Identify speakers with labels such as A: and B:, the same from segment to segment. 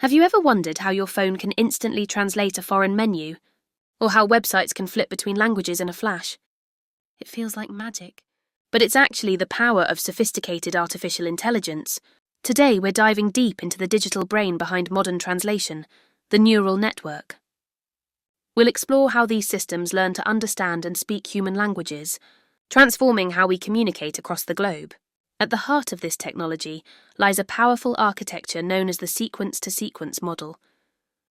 A: Have you ever wondered how your phone can instantly translate a foreign menu? Or how websites can flip between languages in a flash? It feels like magic. But it's actually the power of sophisticated artificial intelligence. Today we're diving deep into the digital brain behind modern translation, the neural network. We'll explore how these systems learn to understand and speak human languages, transforming how we communicate across the globe. At the heart of this technology lies a powerful architecture known as the sequence-to-sequence model.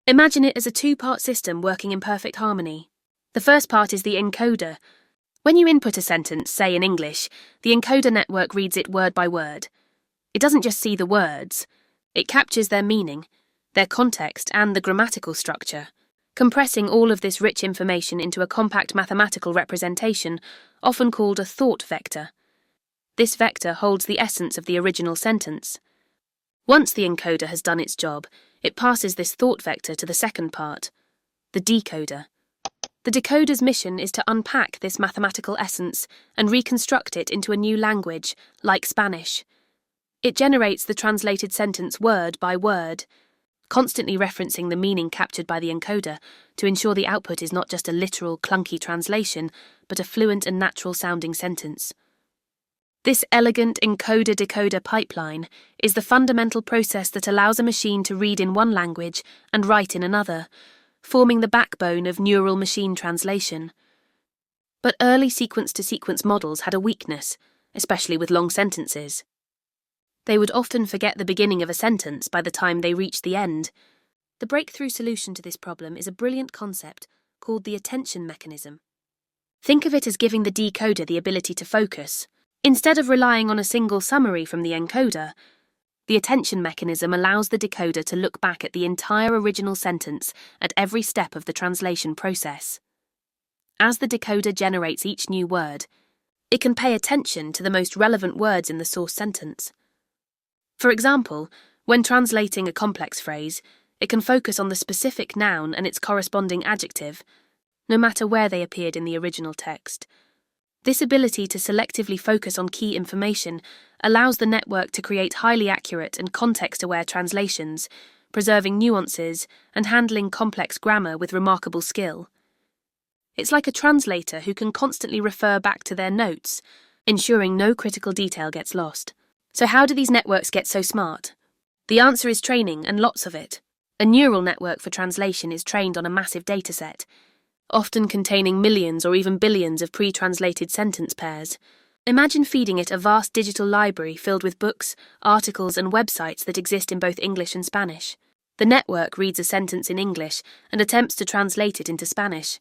A: Imagine it as a two-part system working in perfect harmony. The first part is the encoder. When you input a sentence, say in English, the encoder network reads it word by word. It doesn't just see the words, it captures their meaning, their context, and the grammatical structure, compressing all of this rich information into a compact mathematical representation, often called a thought vector. This vector holds the essence of the original sentence. Once the encoder has done its job, it passes this thought vector to the second part, the decoder. The decoder's mission is to unpack this mathematical essence and reconstruct it into a new language, like Spanish. It generates the translated sentence word by word, constantly referencing the meaning captured by the encoder to ensure the output is not just a literal, clunky translation, but a fluent and natural-sounding sentence. This elegant encoder-decoder pipeline is the fundamental process that allows a machine to read in one language and write in another, forming the backbone of neural machine translation. But early sequence-to-sequence models had a weakness, especially with long sentences. They would often forget the beginning of a sentence by the time they reached the end. The breakthrough solution to this problem is a brilliant concept called the attention mechanism. Think of it as giving the decoder the ability to focus. Instead of relying on a single summary from the encoder, the attention mechanism allows the decoder to look back at the entire original sentence at every step of the translation process. As the decoder generates each new word, it can pay attention to the most relevant words in the source sentence. For example, when translating a complex phrase, it can focus on the specific noun and its corresponding adjective, no matter where they appeared in the original text. This ability to selectively focus on key information allows the network to create highly accurate and context-aware translations, preserving nuances and handling complex grammar with remarkable skill. It's like a translator who can constantly refer back to their notes, ensuring no critical detail gets lost. So how do these networks get so smart? The answer is training, and lots of it. A neural network for translation is trained on a massive dataset, often containing millions or even billions of pre-translated sentence pairs. Imagine feeding it a vast digital library filled with books, articles, and websites that exist in both English and Spanish. The network reads a sentence in English and attempts to translate it into Spanish.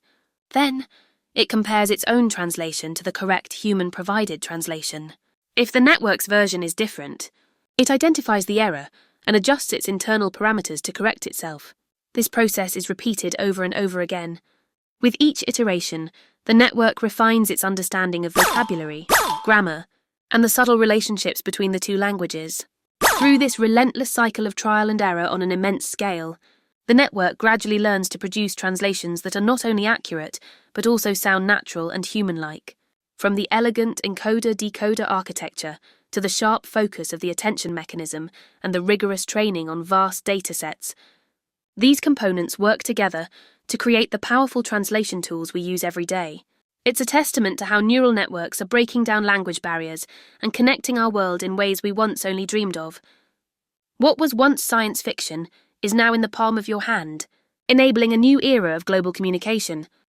A: Then, it compares its own translation to the correct human-provided translation. If the network's version is different, it identifies the error and adjusts its internal parameters to correct itself. This process is repeated over and over again. With each iteration, the network refines its understanding of vocabulary, grammar, and the subtle relationships between the two languages. Through this relentless cycle of trial and error on an immense scale, the network gradually learns to produce translations that are not only accurate, but also sound natural and human-like. From the elegant encoder-decoder architecture to the sharp focus of the attention mechanism and the rigorous training on vast datasets, these components work together to create the powerful translation tools we use every day. It's a testament to how neural networks are breaking down language barriers and connecting our world in ways we once only dreamed of. What was once science fiction is now in the palm of your hand, enabling a new era of global communication.